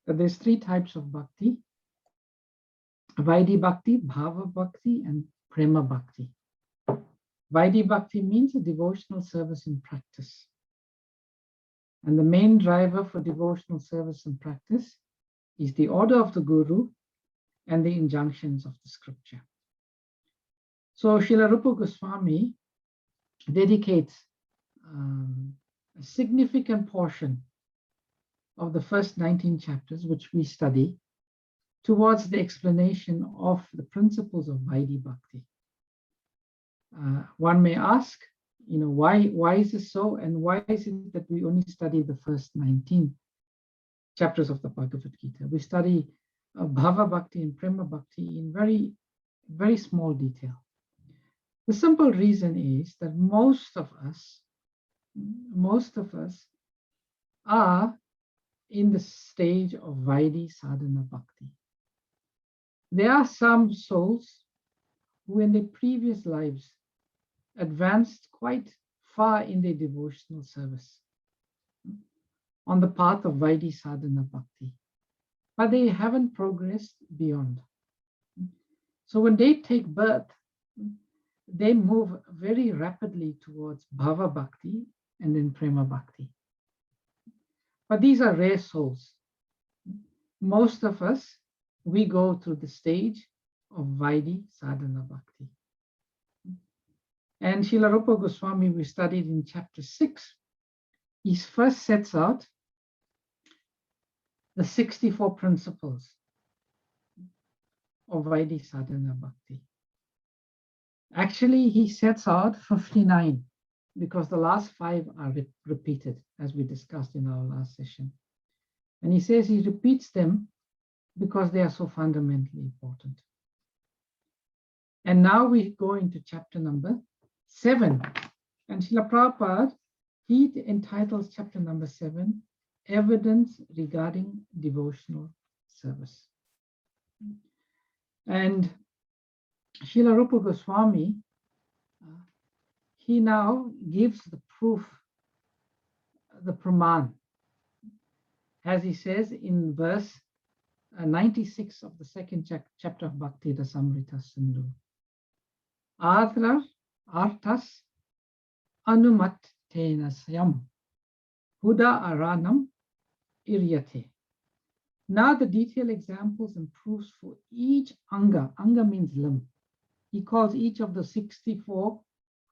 that there's three types of bhakti: Vaidhi bhakti, bhava bhakti, and prema bhakti. Vaidhi bhakti means a devotional service in practice. And the main driver for devotional service and practice is the order of the Guru and the injunctions of the scripture. So Srila Rupa Goswami dedicates a significant portion of the first 19 chapters, which we study, towards the explanation of the principles of Vaidhi Bhakti. One may ask, why is this so, and why is it that we only study the first 19 chapters of the Bhagavad Gita? We study Bhava Bhakti and Prema Bhakti in very, very small detail. The simple reason is that most of us are in the stage of Vaidhi Sadhana Bhakti. There are some souls who in their previous lives advanced quite far in their devotional service on the path of Vaidhi Sadhana Bhakti, but they haven't progressed beyond. So when they take birth, they move very rapidly towards Bhava Bhakti and then Prema Bhakti. But these are rare souls. Most of us, we go through the stage of Vaidhi Sadhana Bhakti. And Srila Rupa Goswami, we studied in chapter 6, he first sets out the 64 principles of Vaidhi Sadhana Bhakti. Actually, he sets out 59 because the last 5 are repeated, as we discussed in our last session. And he says he repeats them because they are so fundamentally important. And now we go into chapter number 7. And Srila Prabhupada, he entitles chapter number 7, Evidence Regarding Devotional Service. And Srila Rupa Goswami, he now gives the proof, the praman, as he says in verse 96 of the second chapter of Bhakti Rasamrita Sindhu. Adra artas anumattena sayam huda aranam iryate. Now the detailed examples and proofs for each anga. Anga means limb. He calls each of the 64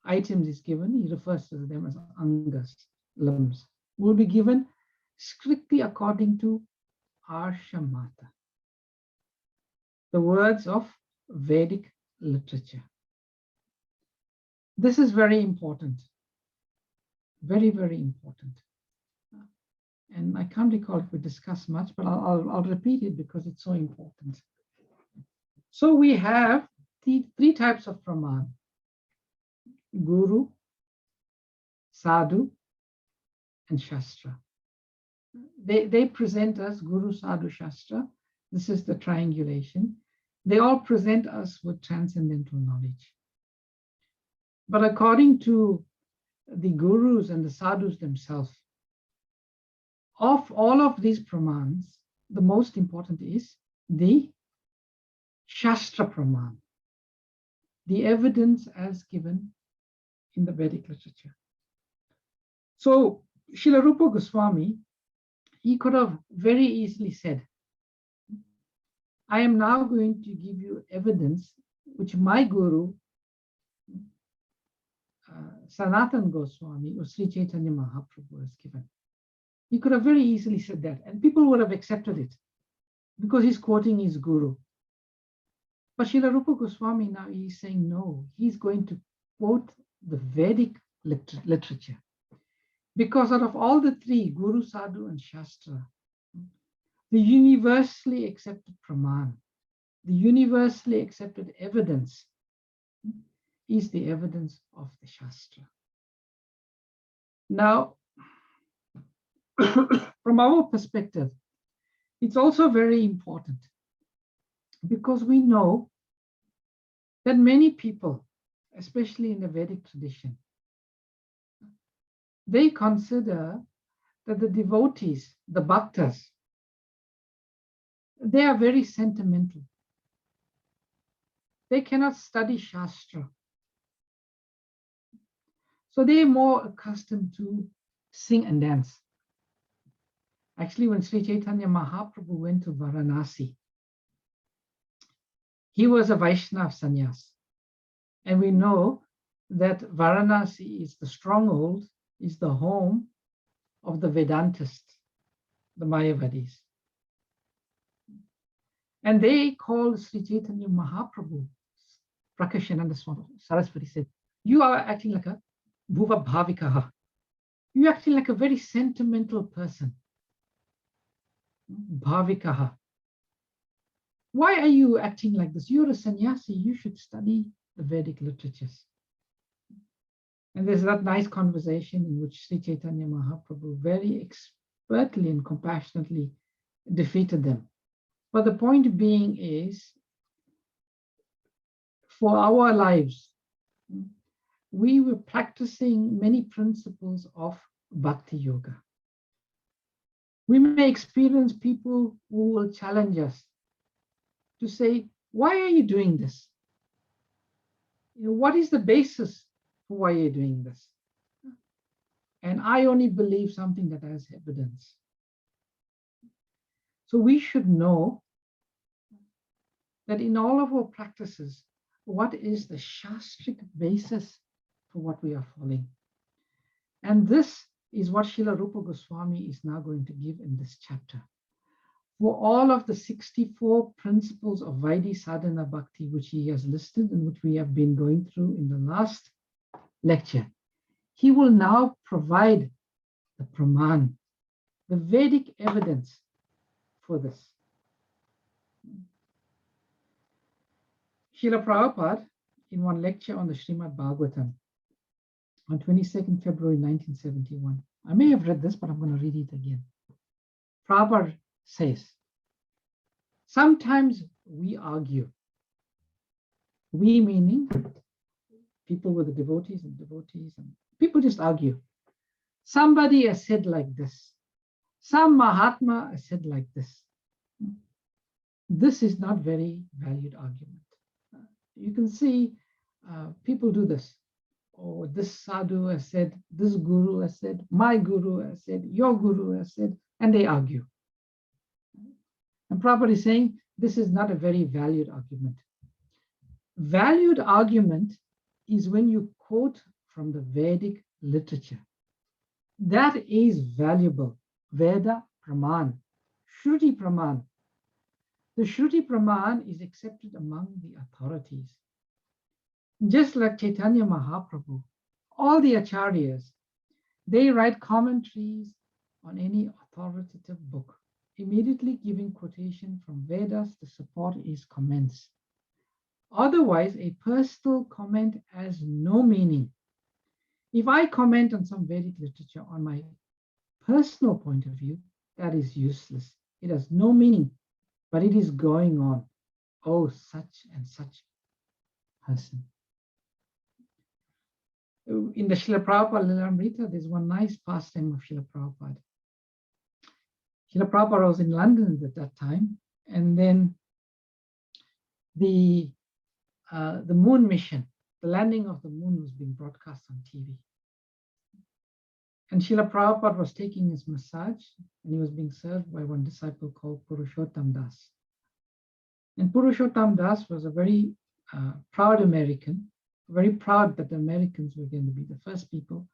items he's given, he refers to them as angas, limbs, will be given strictly according to Arshamata, the words of Vedic literature. This is very important, very, very important. And I can't recall if we discussed much, but I'll repeat it because it's so important. So we have three types of praman: Guru, Sadhu, and Shastra. They present us Guru, Sadhu, Shastra. This is the triangulation. They all present us with transcendental knowledge. But according to the Gurus and the Sadhus themselves, of all of these pramans, the most important is the Shastra praman, the evidence as given in the Vedic literature. So Srila Rupa Goswami, he could have very easily said, I am now going to give you evidence which my Guru, Sanatana Goswami or Sri Chaitanya Mahaprabhu has given. He could have very easily said that, and people would have accepted it because he's quoting his Guru. But Srila Rupa Goswami now he's saying no, he's going to quote the Vedic literature. Because out of all the three, Guru, Sadhu, and Shastra, the universally accepted praman, the universally accepted evidence is the evidence of the Shastra. Now, from our perspective, it's also very important because we know that many people, especially in the Vedic tradition, they consider that the devotees, the bhaktas, they are very sentimental. They cannot study Shastra. So they are more accustomed to sing and dance. Actually, when Sri Chaitanya Mahaprabhu went to Varanasi, he was a Vaishnava sannyas. And we know that Varanasi is the stronghold, is the home of the Vedantists, the Mayavadis. And they called Sri Chaitanya Mahaprabhu, Prakashananda Swami Saraswati said, you are acting like a Bhuva Bhavikaha. You're acting like a very sentimental person. Bhavikaha. Why are you acting like this? You're a sannyasi. You should study the Vedic literatures. And there's that nice conversation in which Sri Chaitanya Mahaprabhu very expertly and compassionately defeated them. But the point being is, for our lives, we were practicing many principles of Bhakti Yoga. We may experience people who will challenge us to say, why are you doing this? What is the basis for why you're doing this? And I only believe something that has evidence. So we should know that in all of our practices, what is the Shastric basis for what we are following? And this is what Srila Rupa Goswami is now going to give in this chapter. For all of the 64 principles of Vaidhi Sadhana Bhakti, which he has listed and which we have been going through in the last lecture, he will now provide the Praman, the Vedic evidence for this. Srila Prabhupada, in one lecture on the Srimad Bhagavatam, on 22nd February 1971, I may have read this, but I'm going to read it again. Prabhupada says, sometimes we argue. We meaning people with the devotees, and people just argue. Somebody has said like this. Some Mahatma has said like this. This is not very valued argument. You can see people do this. Oh, this sadhu has said, this guru has said, my guru has said, your guru has said, and they argue. And Prabhupada is saying, this is not a very valued argument. Valued argument is when you quote from the Vedic literature. That is valuable. Veda Praman, Shruti Praman. The Shruti Praman is accepted among the authorities. Just like Chaitanya Mahaprabhu, all the acharyas, they write commentaries on any authoritative book, immediately giving quotation from Vedas to support his comments. Otherwise, a personal comment has no meaning. If I comment on some Vedic literature on my personal point of view, that is useless. It has no meaning, but it is going on. Oh, such and such person. In the Srila Prabhupada Lilamrita, there's one nice pastime of Srila Prabhupada. Srila Prabhupada was in London at that time, and then the moon mission, the landing of the moon, was being broadcast on TV. And Srila Prabhupada was taking his massage, and he was being served by one disciple called Purushottam Das. And Purushottam Das was a very proud American, very proud that the Americans were going to be the first people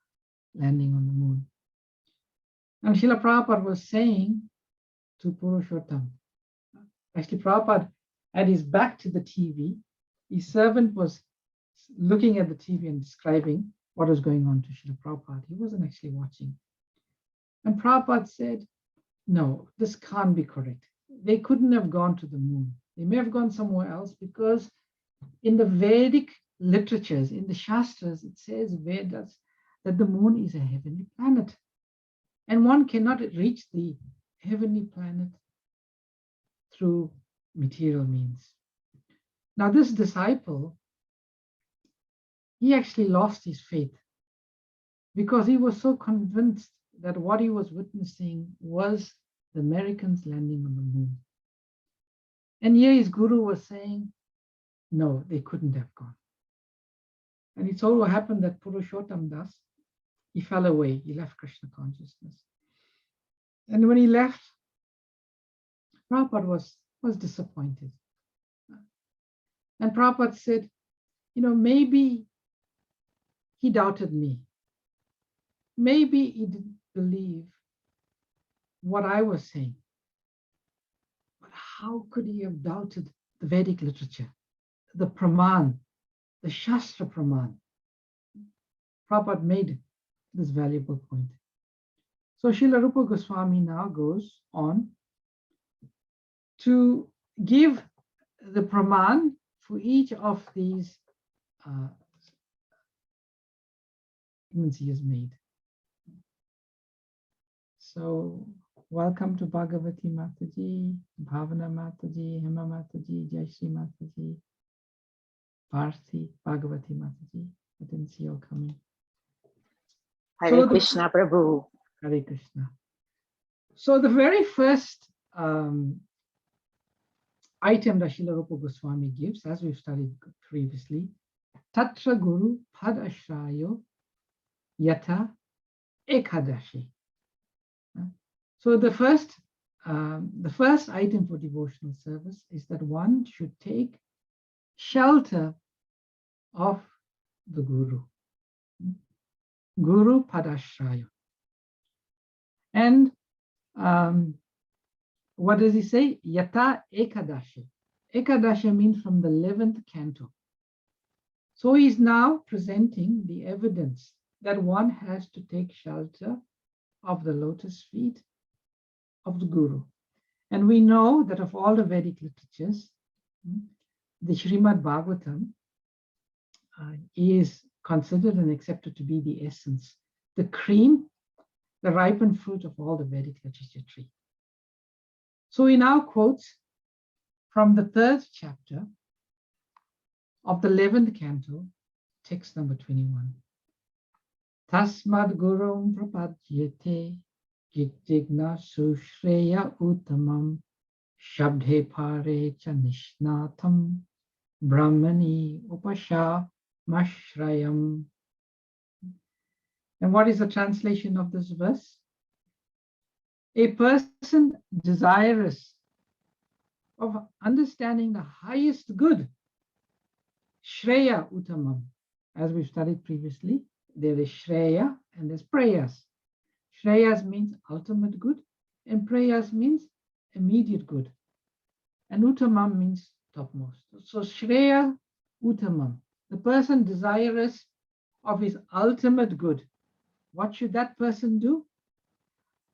landing on the moon. And Srila Prabhupada was saying to Purushottam, actually Prabhupada had his back to the TV. His servant was looking at the TV and describing what was going on to Srila Prabhupada. He wasn't actually watching. And Prabhupada said, no, this can't be correct. They couldn't have gone to the moon. They may have gone somewhere else, because in the Vedic literatures, in the Shastras, it says Vedas that the moon is a heavenly planet. And one cannot reach the heavenly planet through material means. Now, this disciple, he actually lost his faith because he was so convinced that what he was witnessing was the Americans landing on the moon. And here his guru was saying, no, they couldn't have gone. And it so happened that Purushottam Das, he fell away, he left Krishna consciousness. And when he left, Prabhupada was disappointed. And Prabhupada said, maybe he doubted me. Maybe he didn't believe what I was saying. But how could he have doubted the Vedic literature, the Praman, the Shastra Praman? Prabhupada made this valuable point. So Srila Rupa Goswami now goes on to give the Praman for each of these statements he has made. So welcome to Bhagavati Mataji, Bhavana Mataji, Hema Mataji, Jayashree Mataji, Bharti, Bhagavati Mataji. I didn't see you coming. Hare Krishna, Prabhu. Hare Krishna. So the very first item that Srila Rupa Goswami gives, as we've studied previously, Tatra Guru Pad Ashrayo Yata Ekadashi. So the first item for devotional service is that one should take shelter of the Guru. Guru Padashraya. And what does he say? Yata Ekadashi. Ekadashi means from the 11th canto. So he's now presenting the evidence that one has to take shelter of the lotus feet of the Guru. And we know that of all the Vedic literatures, the Srimad Bhagavatam is considered and accepted to be the essence, the cream, the ripened fruit of all the Vedic literature tree. So he now quotes from the 3rd chapter of the 11th canto, text number 21. Tasmad gurum prapadyate jitigna sushreya uttamam shabdhe pare cha nishnatam brahmani upasha mashrayam. And what is the translation of this verse? A person desirous of understanding the highest good, Shreya Uttamam, as we've studied previously, there is Shreya and there's Prayas. Shreyas means ultimate good, and Prayas means immediate good. And Uttamam means topmost. So Shreya Uttamam, the person desirous of his ultimate good. What should that person do?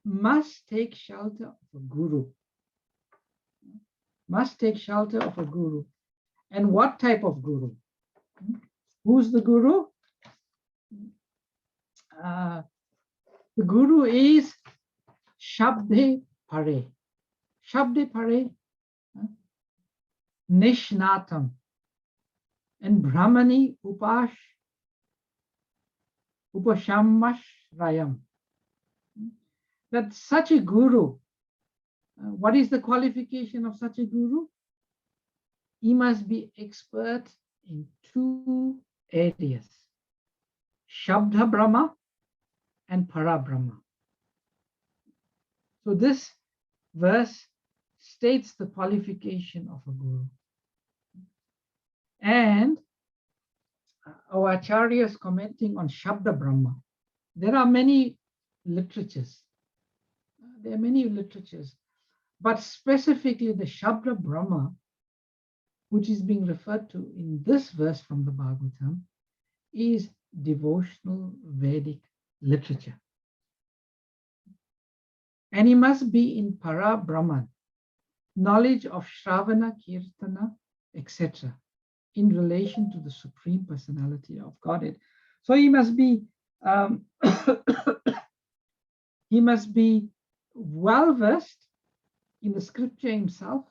Must take shelter of a guru. Must take shelter of a guru. And what type of guru? Who's the guru? The guru is Shabde Pare. Shabde Pare, Nishnatam, and Brahmani Upashamashrayam. That such a guru, what is the qualification of such a guru? He must be expert in 2 areas, Shabda Brahma and Para Brahma. So this verse states the qualification of a guru. And our acharyas commenting on Shabda Brahma, there are many literatures. There are many literatures, but specifically the Shabda Brahma, which is being referred to in this verse from the Bhagavatam, is devotional Vedic literature. And he must be in Para Brahman, knowledge of Shravana, Kirtana, etc., in relation to the Supreme Personality of Godhead. So he must be he must be well versed in the scripture himself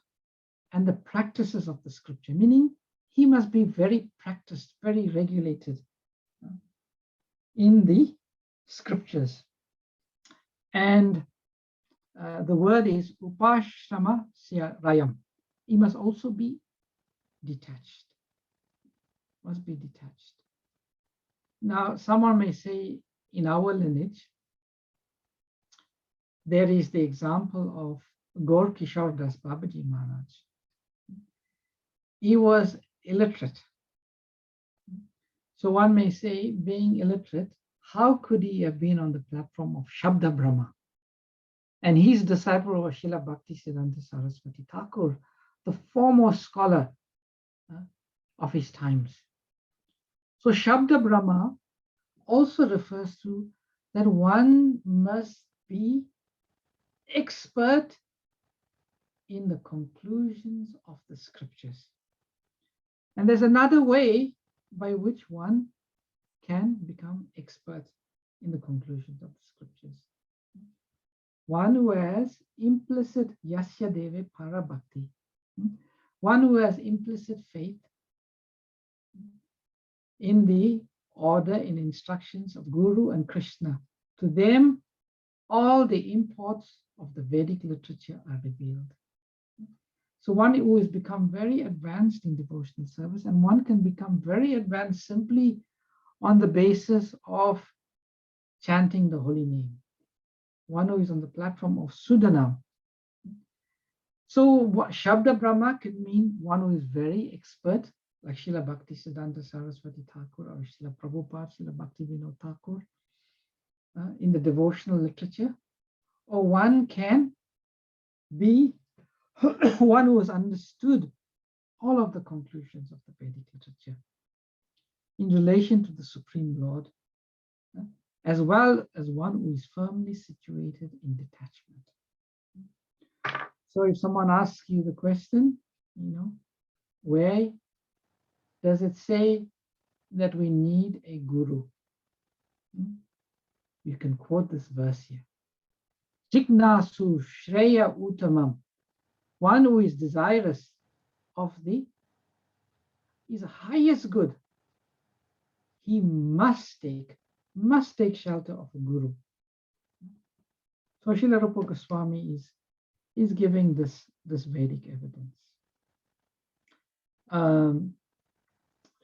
and the practices of the scripture, meaning he must be very practiced, very regulated in the scriptures. And the word is upashrama rayam. he must also be detached. Must be detached. Now, someone may say, in our lineage, there is the example of Gaur Kishore Das Babaji Maharaj. He was illiterate. So one may say, being illiterate, how could he have been on the platform of Shabda Brahma? And he's disciple of Srila Bhaktisiddhanta Saraswati Thakur, the foremost scholar of his times. So Shabda Brahma also refers to that one must be expert in the conclusions of the scriptures. And there's another way by which one can become expert in the conclusions of the scriptures. One who has implicit Yasya Deve Para Bhakti, one who has implicit faith in the order and instructions of Guru and Krishna. To them, all the imports of the Vedic literature are revealed. So one who has become very advanced in devotional service, and one can become very advanced simply on the basis of chanting the holy name. One who is on the platform of Sudhanam. So Shabda Brahma could mean one who is very expert, like Srila Bhaktisiddhanta Saraswati Thakur or Srila Prabhupada, Srila Bhakti Vinod Thakur, in the devotional literature. Or one can be one who has understood all of the conclusions of the Vedic literature in relation to the Supreme Lord, as well as one who is firmly situated in detachment. So if someone asks you the question, where does it say that we need a guru? You can quote this verse here. Jignasu Shreya Uttamam. One who is desirous of the highest good. He must take shelter of a guru. So Srila Rupa Goswami is giving this Vedic evidence.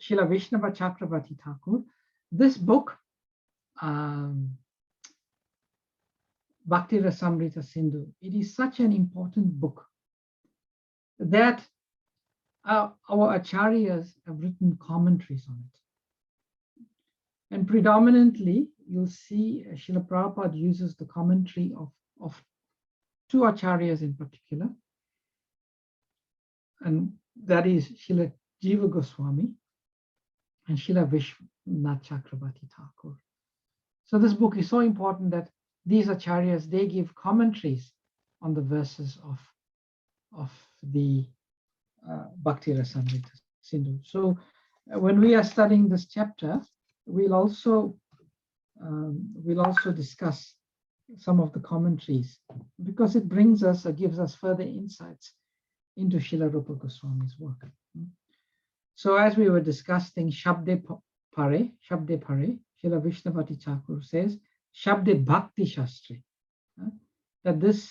Srila Vaishnava Chakravarti Thakur, this book, Bhakti Rasamrita Sindhu, it is such an important book that our acharyas have written commentaries on it. And predominantly, you'll see Srila Prabhupada uses the commentary of two acharyas in particular, and that is Srila Jiva Goswami and Srila Vishwanath Chakravarti Thakur. So this book is so important that these acharyas, they give commentaries on the verses of the Bhakti Rasamrita Sindhu. So when we are studying this chapter, we'll also discuss some of the commentaries, because it brings us or gives us further insights into Srila Rupa Goswami's work. So as we were discussing Shabde Pare, Srila Vishnavati Thakur says, Shabde Bhakti Shastri, that this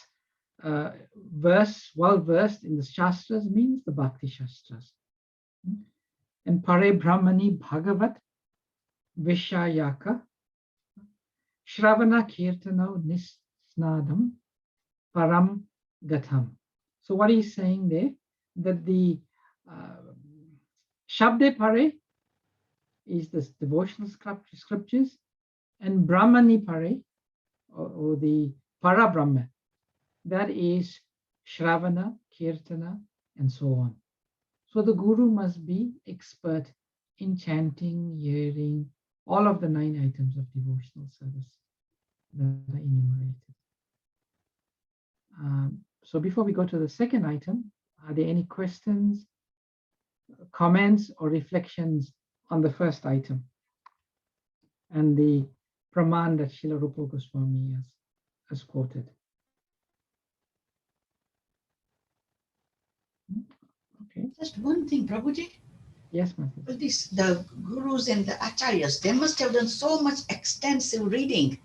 verse, well versed in the Shastras, means the Bhakti Shastras. And Pare Brahmani Bhagavat Vishayaka Shravana Kirtanau Nisnadam Param Gatham. So what he's saying there, that the Shabde Pare is the devotional scriptures, and Brahmani Pare, or the Para Brahma, that is Shravana, Kirtana, and so on. So the Guru must be expert in chanting, hearing, all of the 9 items of devotional service that are enumerated. So before we go to the second item, are there any questions, comments, or reflections on the first item and the praman that Srila Rupa Goswami has quoted? Okay. Just one thing, Prabhuji. Yes, ma'am. Well, the gurus and the acharyas, they must have done so much extensive reading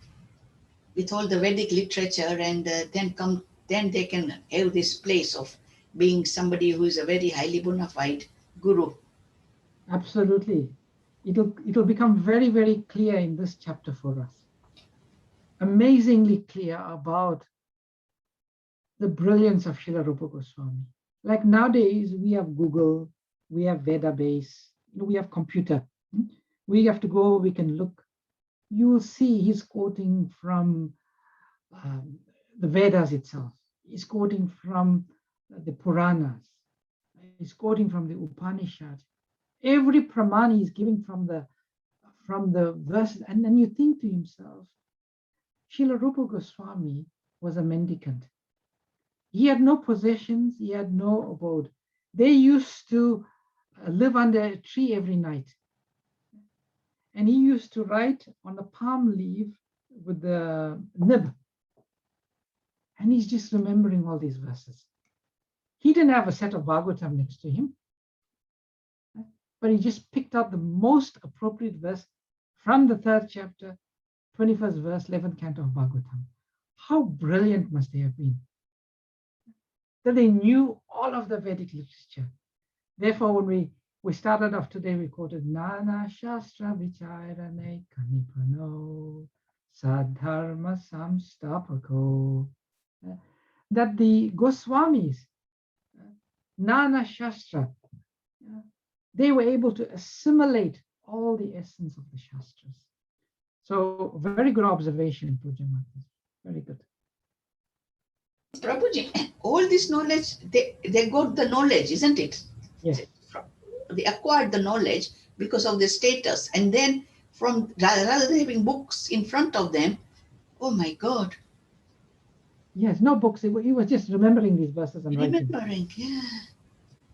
with all the Vedic literature, and then they can have this place of being somebody who is a very highly bona fide guru. Absolutely. It'll become very, very clear in this chapter for us. Amazingly clear about the brilliance of Srila Rupa Goswami. Like nowadays, we have Google, we have database, we have computer. We have to go, we can look. You will see he's quoting from the Vedas itself. He's quoting from the Puranas. He's quoting from the Upanishads. Every pramana is giving from the verses. And then you think to himself, Srila Rupa Goswami was a mendicant. He had no possessions, he had no abode. They used to live under a tree every night. And he used to write on a palm leaf with the nib. And he's just remembering all these verses. He didn't have a set of Bhagavatam next to him, but he just picked out the most appropriate verse from the 3rd chapter, 21st verse, 11th canto of Bhagavatam. How brilliant must they have been? That they knew all of the Vedic literature. Therefore, when we started off today, we quoted Nana Shastra Vicharane Kanipano Sadharma Samstapako. That the Goswamis, Nana Shastra, they were able to assimilate all the essence of the Shastras. So, very good observation, Pujamata. Very good. Prabhuji, all this knowledge, they got the knowledge, isn't it? Yes. They acquired the knowledge because of the status. And then rather than having books in front of them, oh my God. Yes, no books. He was just remembering these verses and writing. Remembering, yeah.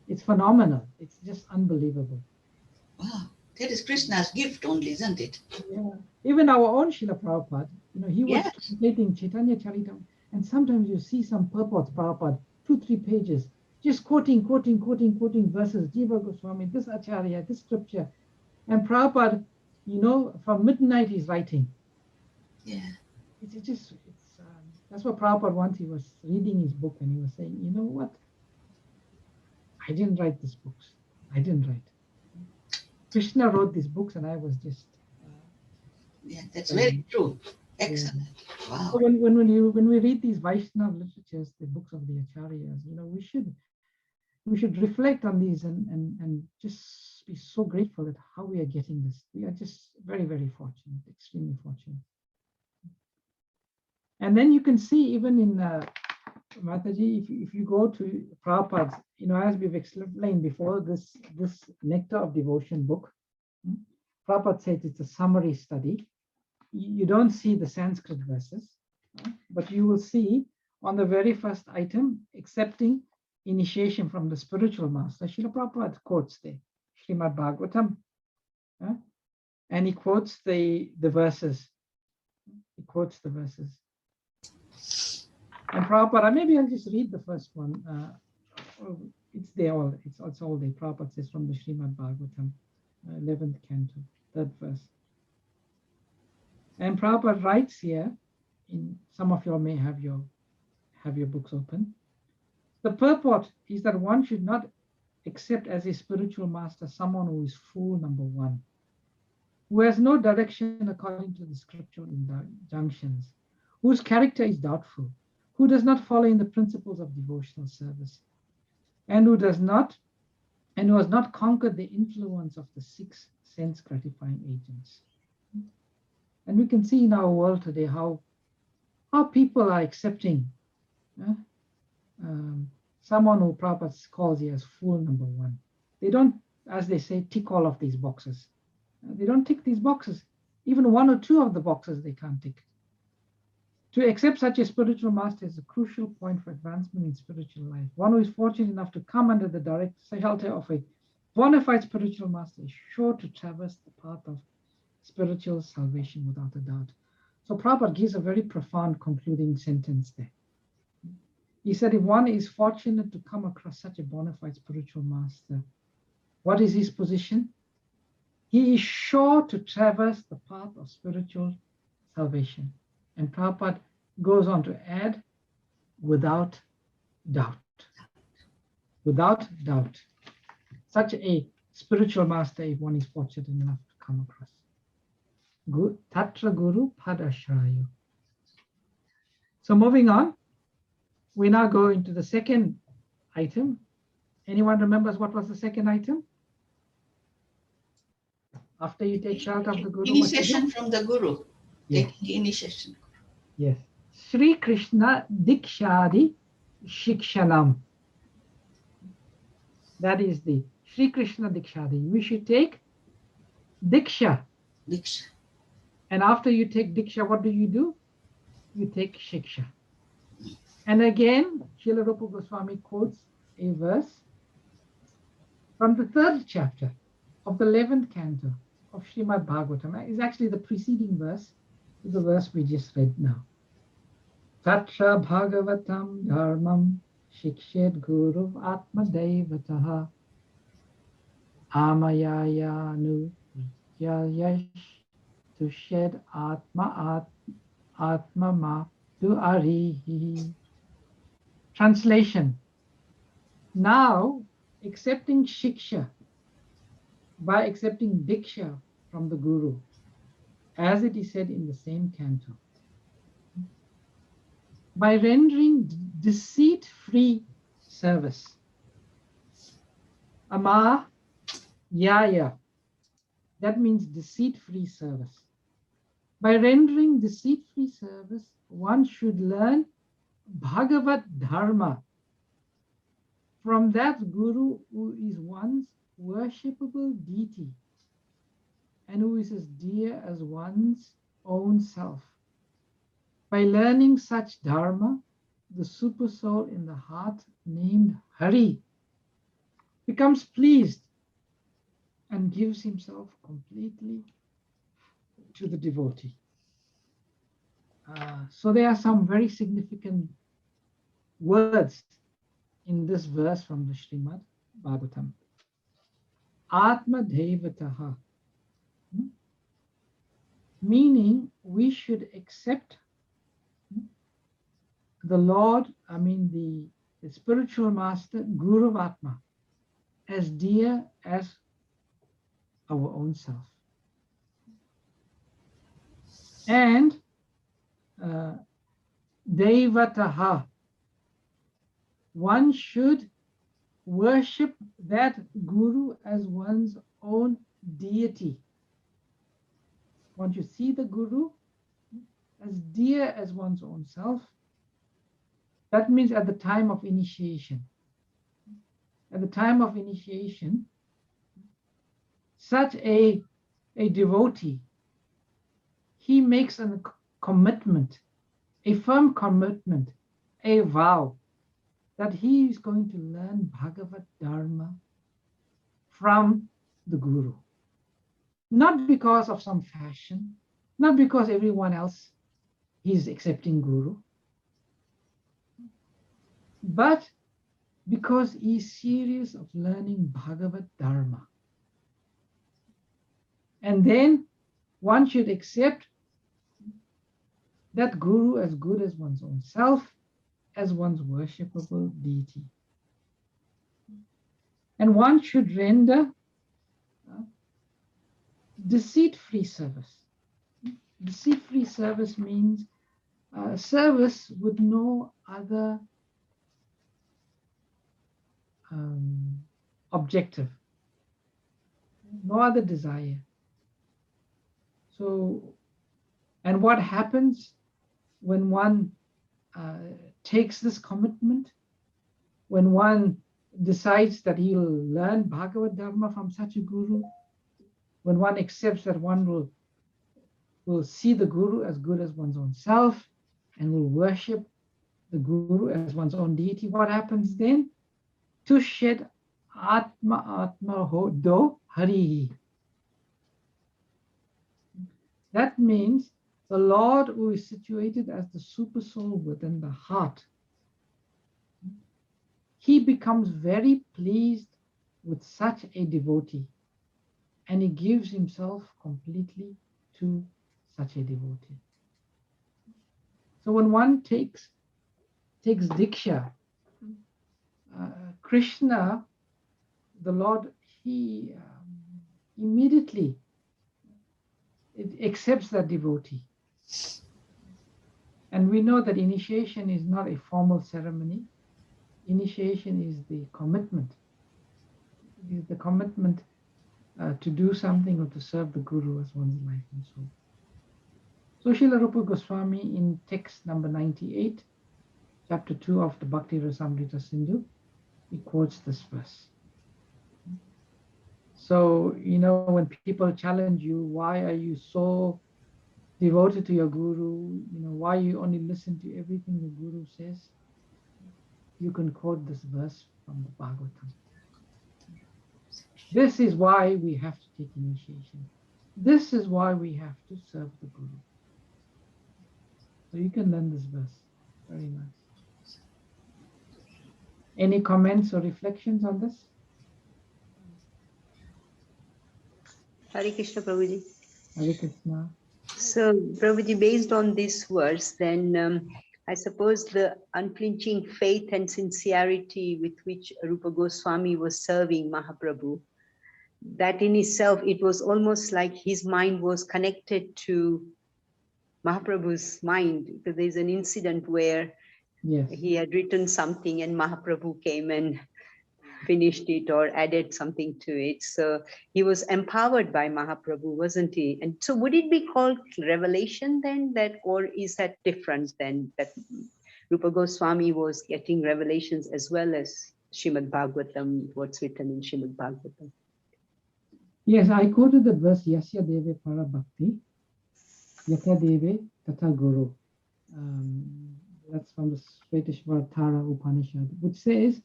It's phenomenal. It's just unbelievable. Wow. That is Krishna's gift only, isn't it? Yeah. Even our own Srila Prabhupada, he was Yes. translating Chaitanya Charitam, and sometimes you see some purports, Prabhupada, 2-3 pages, just quoting verses, Jiva Goswami, this Acharya, this scripture. And Prabhupada, from midnight he's writing. Yeah. That's what Prabhupada once, he was reading his book and he was saying, you know what? I didn't write these books. I didn't write. Krishna wrote these books and I was just... yeah, that's very true. Excellent. Yeah. Wow. So when we read these Vaishnava literatures, the books of the Acharyas, we should reflect on these and just be so grateful at how we are getting this. We are just very, very fortunate, extremely fortunate. And then you can see even in Mataji, if you go to Prabhupada's, as we've explained before, this Nectar of Devotion book, Prabhupada said it's a summary study. You don't see the Sanskrit verses, but you will see on the very first item, accepting initiation from the spiritual master, Srila Prabhupada quotes the Srimad Bhagavatam, and he quotes the verses. He quotes the verses. And Prabhupada, maybe I'll just read the first one. It's there all. It's all there. Prabhupada says from the Srimad Bhagavatam, 11th canto, 3rd verse. And Prabhupada writes here, some of you may have your books open. The purport is that one should not accept as a spiritual master someone who is fool number one, who has no direction according to the scriptural injunctions, whose character is doubtful, who does not follow in the principles of devotional service, and who has not conquered the influence of the 6 sense gratifying agents. And we can see in our world today how people are accepting someone who Prabhupada calls here as fool number one. They don't, as they say, tick all of these boxes. They don't tick these boxes. Even 1 or 2 of the boxes they can't tick. To accept such a spiritual master is a crucial point for advancement in spiritual life. One who is fortunate enough to come under the direct shelter of a bona fide spiritual master is sure to traverse the path of spiritual salvation without a doubt. So Prabhupada gives a very profound concluding sentence there. He said, if one is fortunate to come across such a bona fide spiritual master, what is his position? He is sure to traverse the path of spiritual salvation. And Prabhupada goes on to add, without doubt. without doubt. Such a spiritual master, if one is fortunate enough to come across. Tatra Guru Padashrayu. So moving on, we now go into the second item. Anyone remembers what was the second item? After you take shelter of the Guru, Initiation from the Guru. Yes. Taking the initiation. Yes. Sri Krishna Dikshadi Shikshanam. That is the Sri Krishna Dikshadi. We should take Diksha. Diksha. And after you take Diksha, what do? You take Shiksha. And again, Srila Rupa Goswami quotes a verse from the 3rd chapter of the 11th canto of Srimad Bhagavatam. Is actually the preceding verse to the verse we just read now. Tatra Bhagavatam Dharmam Shikshed Guru Atma Devataha Amayayanu Yayash Tushed Atma Ma Tu Arihi. Translation. Now, accepting Shiksha by accepting Diksha from the Guru, as it is said in the same canto, by rendering deceit-free service. Ama Yaya, that means deceit-free service. By rendering deceit-free service, one should learn Bhagavat Dharma from that Guru who is one's worshipable deity and who is as dear as one's own self. By learning such Dharma, the super soul in the heart named Hari becomes pleased and gives himself completely to the devotee. So there are some very significant words in this verse from the Srimad Bhagavatam. Atma Devataha, meaning we should accept the Lord, the spiritual master, Guru Atma, as dear as our own self. And Devataha, one should worship that Guru as one's own deity. Once you see the Guru as dear as one's own self, that means at the time of initiation. At the time of initiation, such a devotee, he makes a commitment, a firm commitment, a vow that he is going to learn Bhagavat Dharma from the Guru. Not because of some fashion, not because everyone else is accepting Guru, but because he is serious of learning Bhagavat Dharma. And then one should accept that Guru as good as one's own self, as one's worshipable deity. And one should render deceit-free service. Deceit-free service means service with no other objective, no other desire. So, and what happens when one takes this commitment, when one decides that he'll learn Bhagavad Dharma from such a Guru, when one accepts that one will see the Guru as good as one's own self and will worship the Guru as one's own deity, what happens then? Tushed Atma ho do Hari. That means the Lord who is situated as the super soul within the heart, he becomes very pleased with such a devotee and he gives himself completely to such a devotee. So when one takes Diksha, Krishna, the Lord, he immediately accepts that devotee. And we know that initiation is not a formal ceremony. Initiation is the commitment. It is the commitment to do something or to serve the Guru as one's life and soul. So Srila Rupa Goswami in text number 98, chapter 2 of the Bhakti Rasamrita Sindhu, he quotes this verse. So, you know, when people challenge you, why are you so devoted to your Guru? You know, why you only listen to everything the Guru says? You can quote this verse from the Bhagavatam. This is why we have to take initiation. This is why we have to serve the Guru. So you can learn this verse. Very nice. Any comments or reflections on this? Hare Krishna, Prabhuji. Hare Krishna. So, Prabhuji, based on this verse, then I suppose the unflinching faith and sincerity with which Rupa Goswami was serving Mahaprabhu, that in itself, it was almost like his mind was connected to Mahaprabhu's mind. Because there's an incident where he had written something and Mahaprabhu came and finished it or added something to it. So he was empowered by Mahaprabhu, wasn't he? And so would it be called revelation then, that, or is that different then, that Rupa Goswami was getting revelations as well as Srimad Bhagavatam, what's written in Srimad Bhagavatam? Yes, I quoted the verse, Yasya Deve Para Bhakti, Yata Deve Tata Guru. That's from the Svetashvatara Upanishad, which says,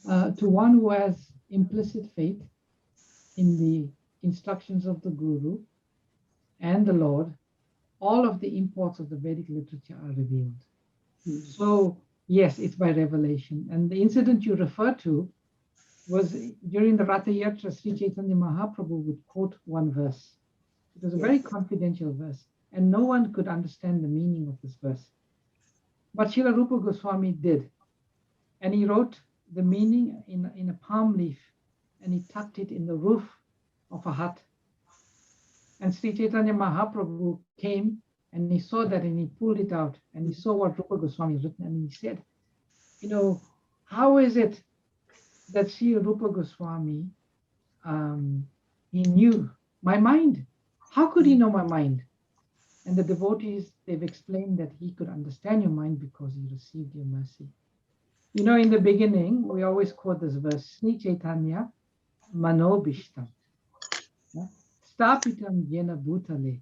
to one who has implicit faith in the instructions of the Guru and the Lord, all of the imports of the Vedic literature are revealed. So, yes, it's by revelation. And the incident you refer to was during the Ratha Yatra, Sri Chaitanya Mahaprabhu would quote one verse. It was a very confidential verse, and no one could understand the meaning of this verse. But Srila Rupa Goswami did. And he wrote the meaning in a palm leaf, and he tucked it in the roof of a hut. And Sri Chaitanya Mahaprabhu came and he saw that, and he pulled it out, and he saw what Rupa Goswami had written, and he said, you know, how is it that Sri Rupa Goswami, he knew my mind? How could he know my mind? And the devotees, they've explained that he could understand your mind because he received your mercy. You know, in the beginning, we always quote this verse, Sri Chaitanya Manobishtam, Stapitam Yena Bhutale.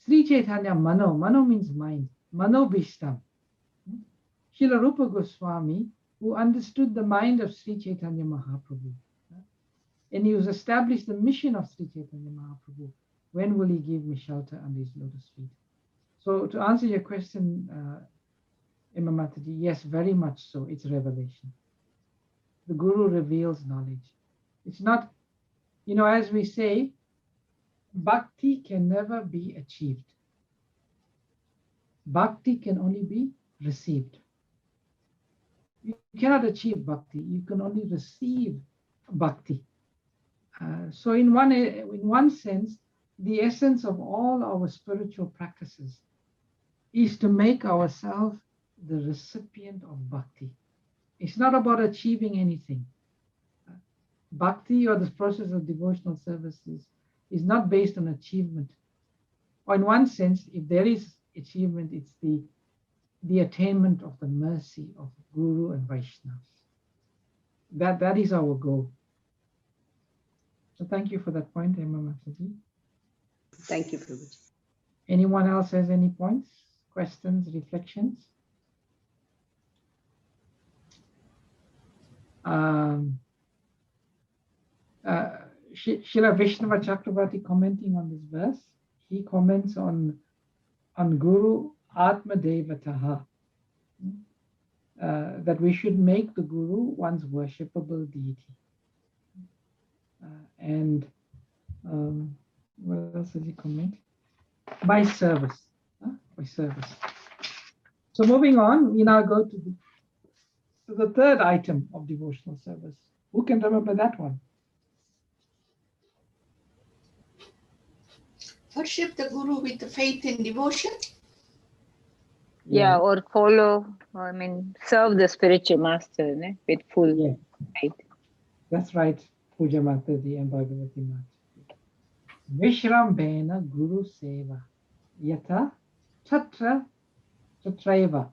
Sri Chaitanya Mano means mind, Manobishtam. Srila Rupa Goswami, who understood the mind of Sri Chaitanya Mahaprabhu, and he was established the mission of Sri Chaitanya Mahaprabhu. When will he give me shelter under his lotus feet? So to answer your question, Emma Mataji, yes, very much so. It's revelation. The Guru reveals knowledge. It's not, you know, as we say, bhakti can never be achieved. Bhakti can only be received. You cannot achieve bhakti. You can only receive bhakti. So in one sense, the essence of all our spiritual practices is to make ourselves the recipient of bhakti. It's not about achieving anything. Bhakti, or this process of devotional services, is not based on achievement. Or in one sense, if there is achievement, it's the attainment of the mercy of Guru and Vaishnavas. That is our goal. So thank you for that point, Emma Mataji. Thank you, Prabhuji. Anyone else has any points, questions, reflections? Srila Vaishnava Chakravarti commenting on this verse, he comments on Guru Atma Devataha, that we should make the Guru one's worshipable deity. And what else does he comment? By service. By service. So moving on, we now go to So the third item of devotional service. Who can remember that one? Worship the Guru with faith and devotion. Yeah, or follow, I mean, serve the spiritual master with full Yeah. faith. That's right, Puja Mataji and Bhagavati Mata. Vishrambena Guru Seva Yata Chatra Chatraiva.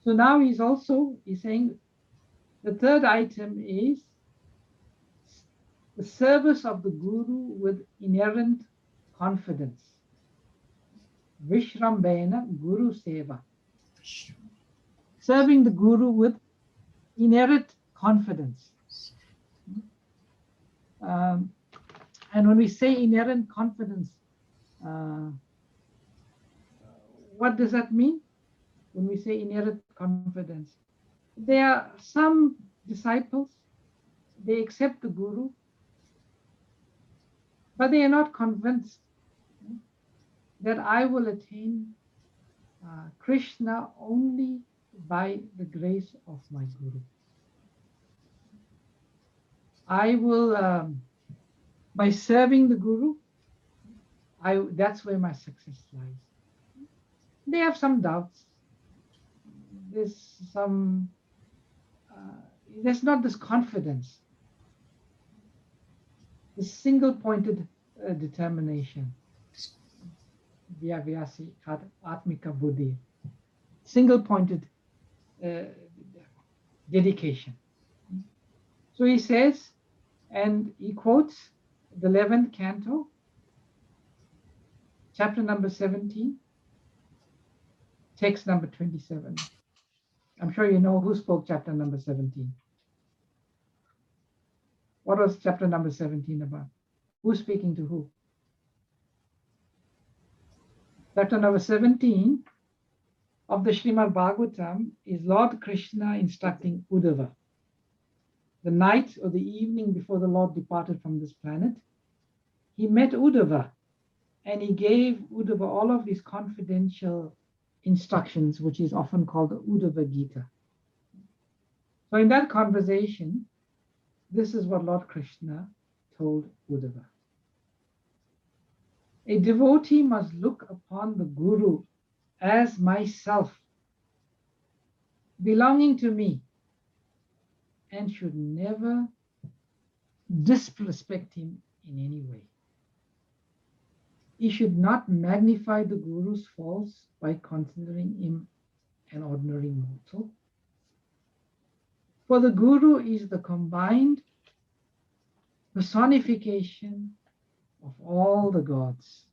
So now he's saying the third item is the service of the Guru with inherent confidence. Vishrambena Guru Seva. Serving the Guru with inherent confidence. And when we say inherent confidence, what does that mean? When we say inherent confidence, there are some disciples, they accept the Guru, but they are not convinced that I will attain Krishna only by the grace of my Guru. I will, by serving the Guru, that's where my success lies. They have some doubts. There's not this confidence, this single-pointed determination. Vyavyasi Atmika Buddhi, single-pointed dedication. So he says, and he quotes the 11th canto, chapter number 17, text number 27. I'm sure you know who spoke chapter number 17. What was chapter number 17 about? Who's speaking to who? Chapter number 17 of the Srimad Bhagavatam is Lord Krishna instructing Uddhava. The night or the evening before the Lord departed from this planet, he met Uddhava and he gave Uddhava all of his confidential instructions, which is often called the Uddhava Gita. So in that conversation, this is what Lord Krishna told Uddhava. A devotee must look upon the Guru as myself, belonging to me, and should never disrespect him in any way. He should not magnify the Guru's faults by considering him an ordinary mortal. For the Guru is the combined personification of all the gods.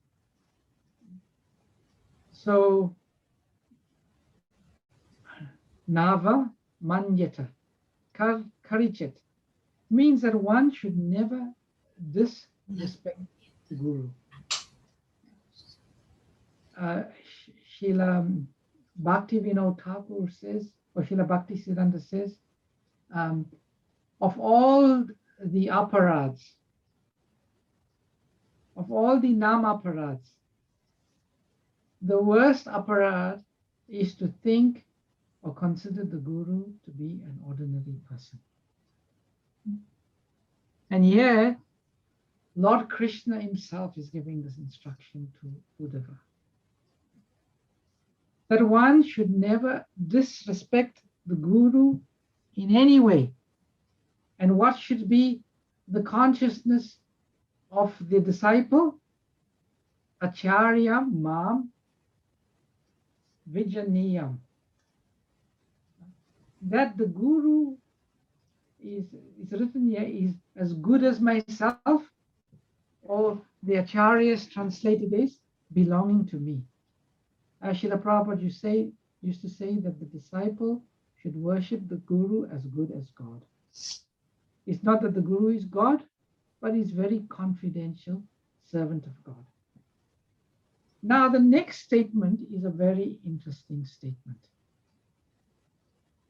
So, Nava Manyata Karichet means that one should never disrespect the Guru. Srila Bhakti Vinod Thakur says, or Srila Bhakti Siddhanta says, of all the aparads, of all the nam aparads, the worst aparad is to think or consider the Guru to be an ordinary person. And here, Lord Krishna himself is giving this instruction to Uddhava, that one should never disrespect the Guru in any way. And what should be the consciousness of the disciple? Acharya Mam Vijaniyam. That the Guru is written here is as good as myself, or the Acharyas translated is belonging to me. Srila Prabhupada used to say that the disciple should worship the Guru as good as God. It's not that the Guru is God, but he's very confidential servant of God. Now, the next statement is a very interesting statement.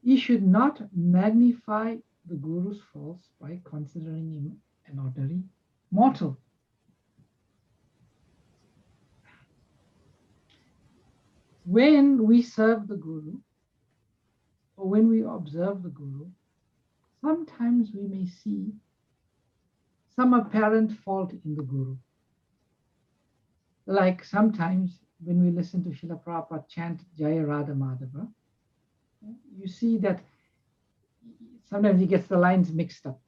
He should not magnify the Guru's faults by considering him an ordinary mortal. When we serve the Guru, or when we observe the Guru, sometimes we may see some apparent fault in the Guru. Like sometimes when we listen to Srila Prabhupada chant Jaya Radha Madhava, you see that sometimes he gets the lines mixed up.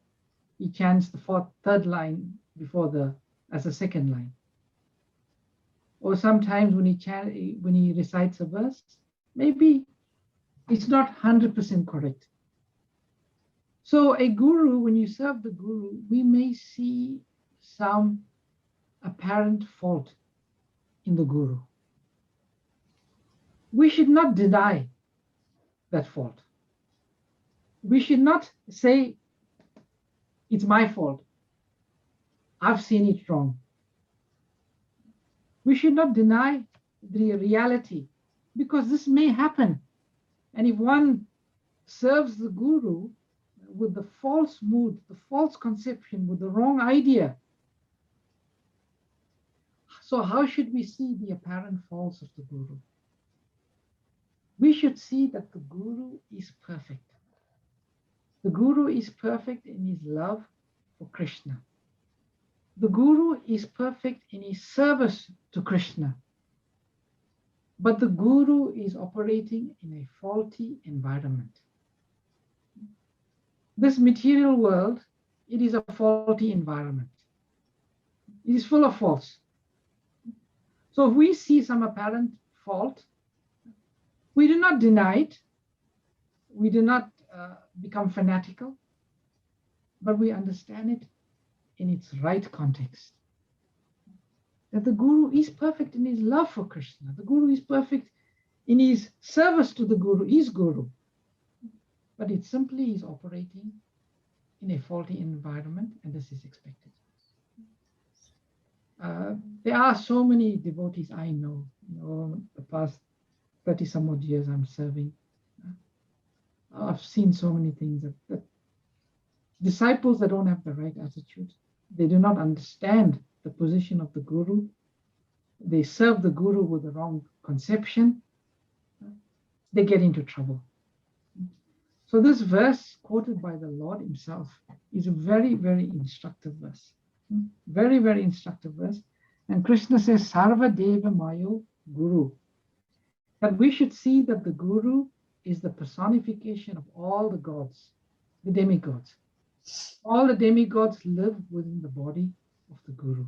He chants the third line before as a second line. Or sometimes when he recites a verse, maybe it's not 100% correct. So a guru, when you serve the Guru, we may see some apparent fault in the Guru. We should not deny that fault. We should not say, it's my fault. I've seen it wrong. We should not deny the reality, because this may happen. And if one serves the Guru with the false mood, the false conception, with the wrong idea, so how should we see the apparent faults of the Guru? We should see that the Guru is perfect. The Guru is perfect in his love for Krishna. The Guru is perfect in his service to Krishna. But the Guru is operating in a faulty environment. This material world, it is a faulty environment. It is full of faults. So if we see some apparent fault, we do not deny it. We do not become fanatical, but we understand it in its right context. That the Guru is perfect in his love for Krishna. The Guru is perfect in his service to the Guru, his Guru. But it simply is operating in a faulty environment, and this is expected. There are so many devotees I know, the past 30 some odd years I'm serving. I've seen so many things that disciples that don't have the right attitude, they do not understand the position of the Guru. They serve the Guru with the wrong conception. They get into trouble. So this verse quoted by the Lord himself is a very, very instructive verse. Very, very instructive verse. And Krishna says, Sarva Deva Mayo Guru. That we should see that the Guru is the personification of all the gods, the demigods. All the demigods live within the body of the Guru.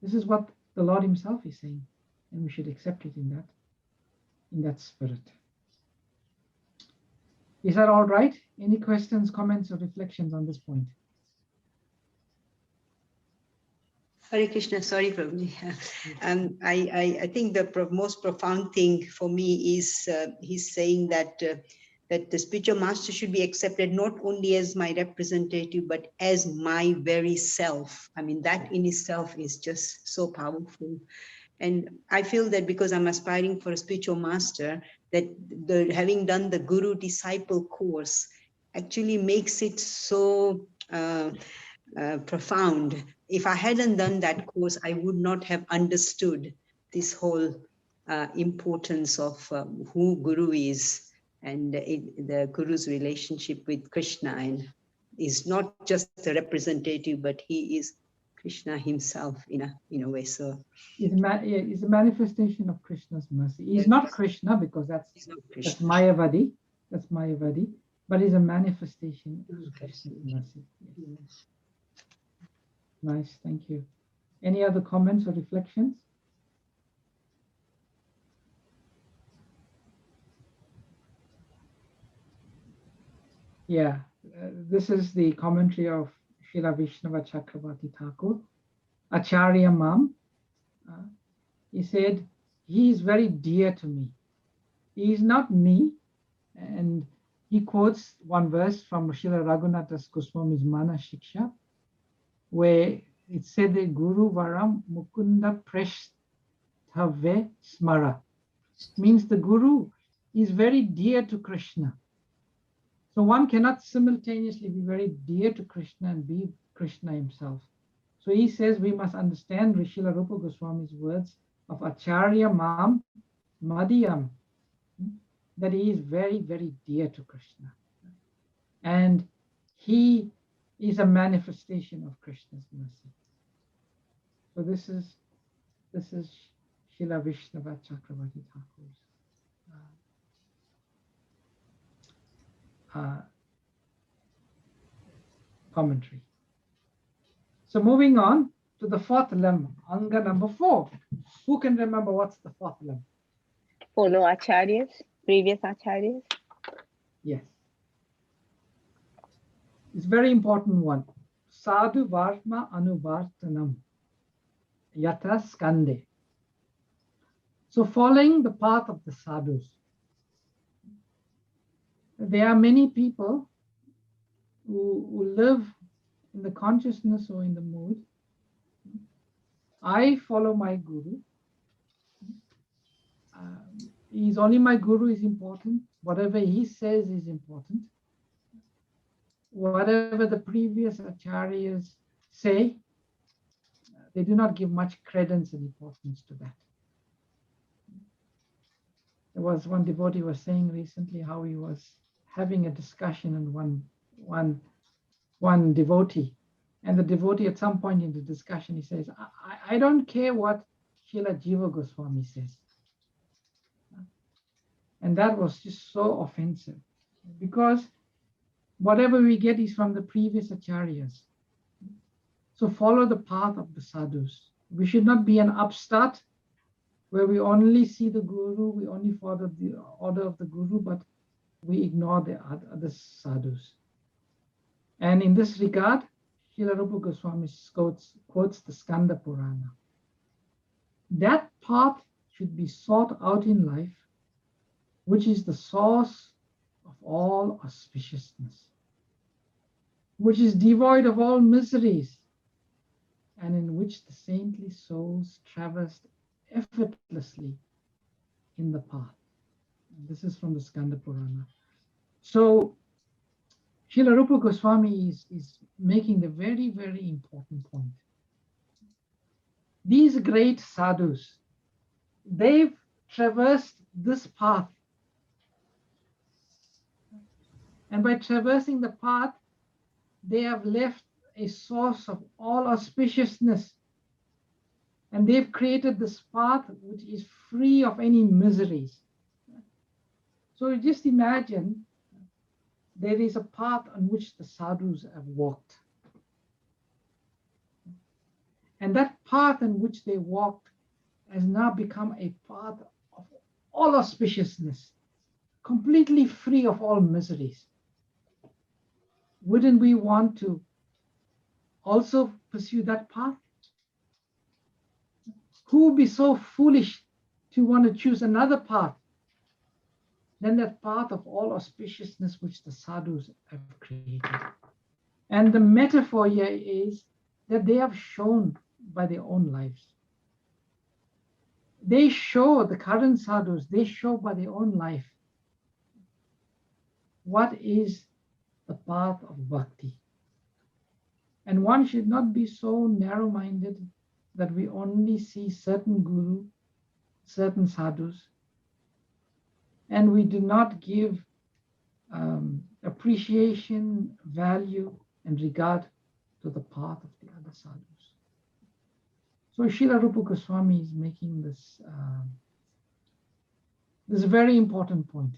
This is what the Lord himself is saying, and we should accept it in that spirit. Is that all right? Any questions, comments, or reflections on this point? Hare Krishna, sorry, Prabhuji. I think the most profound thing for me is he's saying that that the spiritual master should be accepted not only as my representative, but as my very self. I mean, that in itself is just so powerful. And I feel that because I'm aspiring for a spiritual master, that having done the Guru disciple course actually makes it so profound. If I hadn't done that course, I would not have understood this whole importance of who Guru is, and the Guru's relationship with Krishna, and is not just a representative, but he is Krishna himself in a way. So it's a manifestation of Krishna's mercy. He's not Krishna, because that's Mayavadi. That's Mayavadi, but it's a manifestation of Krishna's mercy. Yes. Nice, thank you. Any other comments or reflections? Yeah, this is the commentary of Srila Vishnava Chakravarti Thakur, Acharya Mam. He said, he is very dear to me. He is not me. And he quotes one verse from Srila Raghunath Das Goswami's Mana Shiksha, where it said that Guru Varam Mukunda Preshtave Smara. Means the Guru is very dear to Krishna. So one cannot simultaneously be very dear to Krishna and be Krishna himself. So he says we must understand Srila Rupa Goswami's words of Acharya Mam Madhyam. that he is very, very dear to Krishna. And he is a manifestation of Krishna's mercy. So this is Srila Vishnava Chakravarti Thakur's commentary. So moving on to the fourth limb, Anga number 4. Who can remember what's the fourth limb? Follow acharyas, previous acharyas. Yes. It's a very important one. Sadhu Varma Anuvartanam Yata Skande. So following the path of the sadhus. There are many people who live in the consciousness or in the mood. I follow my guru. He's only my guru is important. Whatever he says is important. Whatever the previous acharyas say, they do not give much credence and importance to that. There was one devotee was saying recently how he was having a discussion and one devotee, and the devotee at some point in the discussion he says, I don't care what Srila Jiva Goswami says. And that was just so offensive, because whatever we get is from the previous acharyas. So follow the path of the sadhus. We should not be an upstart where we only see the guru, we only follow the order of the guru, but we ignore the other sadhus. And in this regard, Srila Rupa Goswami quotes the Skanda Purana. That path should be sought out in life, which is the source of all auspiciousness, which is devoid of all miseries, and in which the saintly souls traversed effortlessly in the path. And this is from the Skanda Purana. So Srila Rupa Goswami is making the very, very important point. These great sadhus, they've traversed this path. And by traversing the path, they have left a source of all auspiciousness. And they've created this path which is free of any miseries. So just imagine there is a path on which the sadhus have walked. And that path on which they walked has now become a path of all auspiciousness, completely free of all miseries. Wouldn't we want to also pursue that path? Who would be so foolish to want to choose another path than that path of all auspiciousness which the sadhus have created? And the metaphor here is that they have shown by their own lives. They show, the current sadhus, they show by their own life what is the path of bhakti. And one should not be so narrow-minded that we only see certain guru, certain sadhus, and we do not give appreciation, value, and regard to the path of the other sadhus. So Srila Rupa Goswami is making this very important point,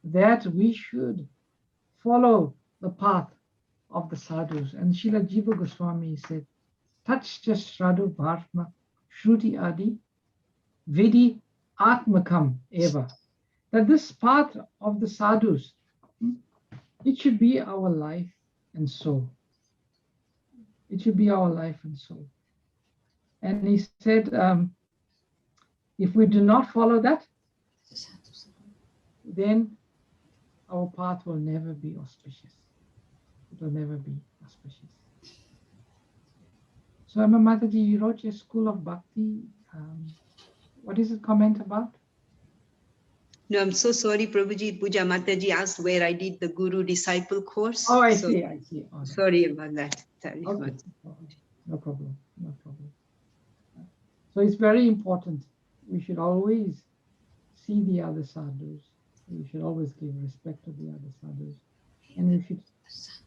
that we should follow the path of the sadhus. And Srila Jiva Goswami said, Tachcha Shradu Bharma Shruti Adi Vidi Atmakam Eva. That this path of the sadhus, it should be our life and soul. It should be our life and soul. And he said, if we do not follow that, then our path will never be auspicious. It will never be auspicious. So, Amma Mataji, you wrote your School of Bhakti. What is it comment about? No, I'm so sorry, Prabhuji. Puja Mataji asked where I did the Guru Disciple course. Oh, I see. Oh, sorry about that. Okay. No problem. No problem. So it's very important. We should always see the other sadhus. We should always give respect to the other sadhus, and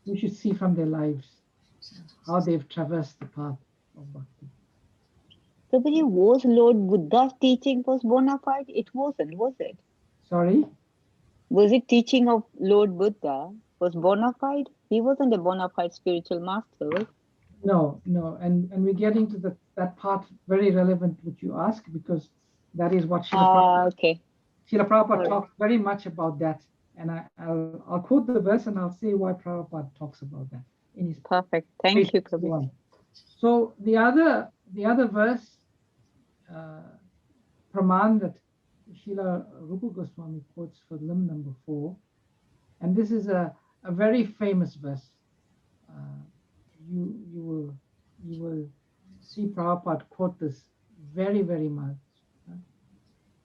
we should see from their lives how they've traversed the path of bhakti. Prabhuji, was Lord Buddha's teaching was bona fide? It wasn't, was it? Sorry? Was it teaching of Lord Buddha was bona fide? He wasn't a bona fide spiritual master, was he? No, and we're getting to that part very relevant which you ask, because that is what Okay. Srila Prabhupada Right. talks very much about that, and I'll quote the verse and I'll say why Prabhupada talks about that in his Perfect. Thank you, Prabhu. 61. So the other verse, Praman, that Srila Rupa Goswami quotes for limb number 4, and this is a very famous verse. You will see Prabhupada quote this very, very much.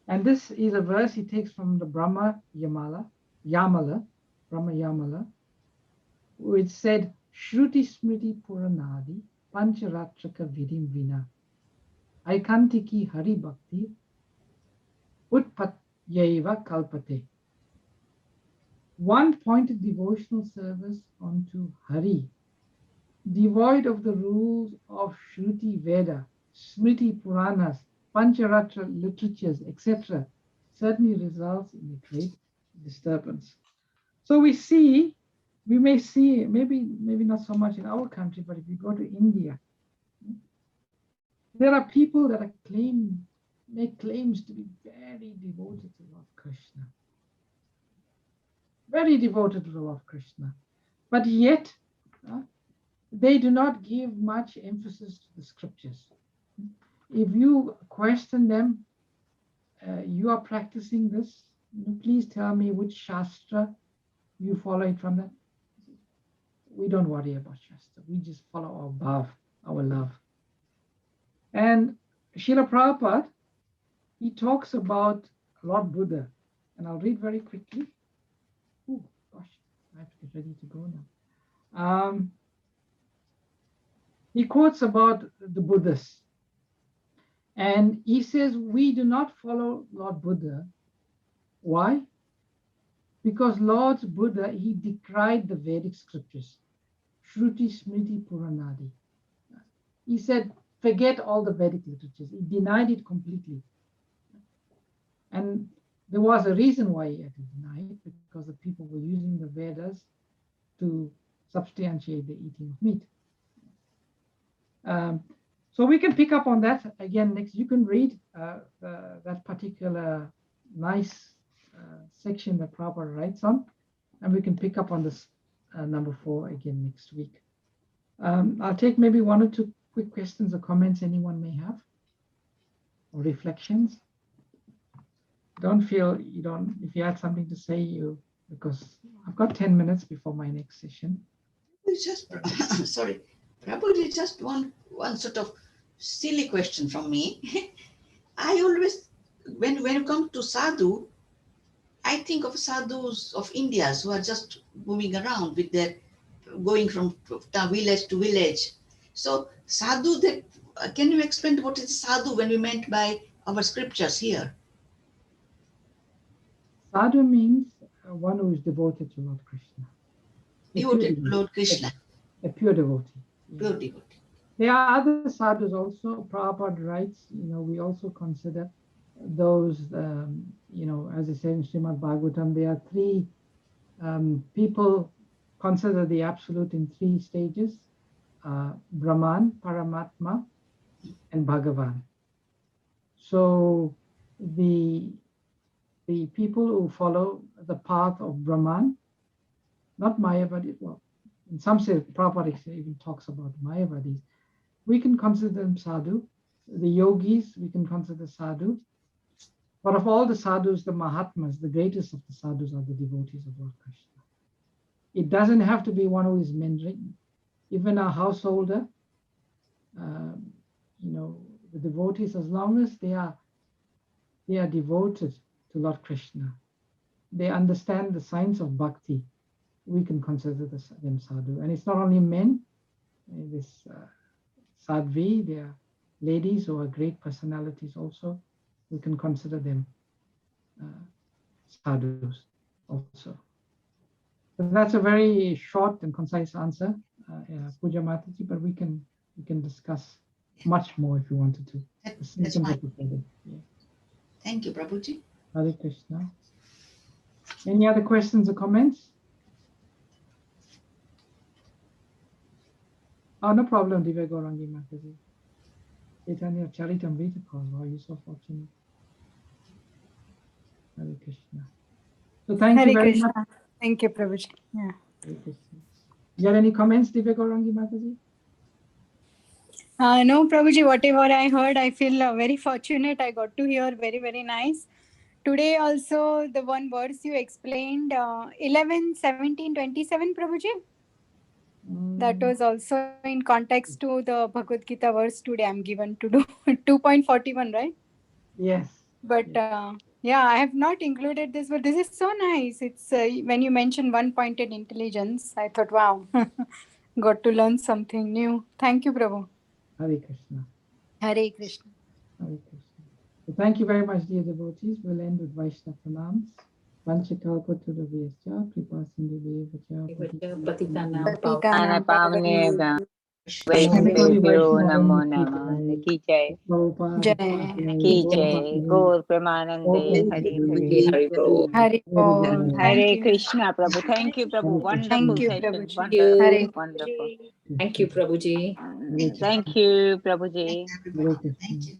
And this is a verse he takes from the Brahma Yamala, which said, Shruti Smriti Puranadi Pancharatraka Vidim Vina Aikantiki Hari Bhakti Utpatyaiva Kalpate. One pointed devotional service unto Hari, devoid of the rules of Shruti Veda, Smriti Puranas, Pancharatra literatures, etc., certainly results in a great disturbance. So we may see, maybe not so much in our country, but if you go to India, there are people that make claims to be very devoted to Lord Krishna. Very devoted to Lord Krishna. But yet, they do not give much emphasis to the scriptures. If you question them, you are practicing this, please tell me which Shastra you follow it from. That we don't worry about Shastra. We just follow our bhav, our love. And Srila Prabhupada, he talks about Lord Buddha, and I'll read very quickly. Oh gosh, I have to get ready to go now. He quotes about the Buddhists, and he says we do not follow Lord Buddha. Why? Because Lord Buddha, he decried the Vedic scriptures, Shruti Smriti Puranadi. He said, forget all the Vedic literatures. He denied it completely. And there was a reason why he had to deny it, because the people were using the Vedas to substantiate the eating of meat. So we can pick up on that again next. You can read that particular nice section that Prabhupada writes on, and we can pick up on this number 4 again next week. I'll take maybe 1 or 2 quick questions or comments anyone may have, or reflections. Don't feel if you had something to say, because I've got 10 minutes before my next session. It's just, sorry, probably just one sort of silly question from me. I always, when you come to sadhu, I think of sadhus of India who are just moving around with their, going from village to village. So sadhu, that can you explain what is sadhu when we meant by our scriptures here? Sadhu means one who is devoted to Lord Krishna. Devoted to Lord Krishna. A pure devotee. Pure devotee. There are other sadhus also. Prabhupada writes, we also consider those, as I said in Srimad Bhagavatam, there are 3 people consider the absolute in 3 stages, Brahman, Paramatma, and Bhagavan. So the people who follow the path of Brahman, not Mayavadi, well, in some say Prabhupada even talks about Mayavadis, we can consider them sadhu. The yogis, we can consider sadhu. But of all the sadhus, the Mahatmas, the greatest of the sadhus are the devotees of Lord Krishna. It doesn't have to be one who is mending. Even a householder, the devotees, as long as they are devoted to Lord Krishna, they understand the science of bhakti, we can consider them sadhu. And it's not only men, this sadhvi, they are ladies who are great personalities also, we can consider them sadhus also. So that's a very short and concise answer, Puja Mataji, but we can discuss much more if you wanted to. That's fine. Yeah. Thank you, Prabhuji. Hare Krishna. Any other questions or comments? Oh, no problem, Divya Gaurangi Mataji. Chaitanya Charitamrita call. Wow, you're so fortunate. Hare Krishna. So thank you Hare very Krishna. much. Thank you, Prabhuji. Yeah. Hare Krishna. You have any comments, Divya Gaurangi Mataji? No, Prabhuji, whatever I heard, I feel very fortunate. I got to hear very, very nice. Today also, the one verse you explained, 11, 17, 27, Prabhuji. That was also in context to the Bhagavad Gita verse today I'm given to do 2.41, right? Yes. But yeah, I have not included this, but this is so nice. It's when you mentioned one-pointed intelligence, I thought, wow, got to learn something new. Thank you, Prabhu. Hare Krishna. Hare Krishna. Hare Krishna. So thank you very much, dear devotees. We'll end with Vaishnava pranams. Vanchakalpataravescha, kripa sindhuvevacha, Patitanam Patitanam Pavane Everybody Vaishnaveभ्यो Vaishnava Namo Mukhi Namah Ki Jai Prabhupada Jai. Ki Gaur Jai Bhakti Gaur Premanande Hari Hari. Hari Bol. Hari Bol. Thank Hare you. Krishna, Prabhu. Thank you, Prabhu. Hare Krishna. Wonderful Thank you, session. Prabhuji. Wonderful, Hare wonderful. Thank you, Prabhuji. Hare Thank Krishna. you, Prabhuji. Thank you, everybody. Hare Krishna. Thank you.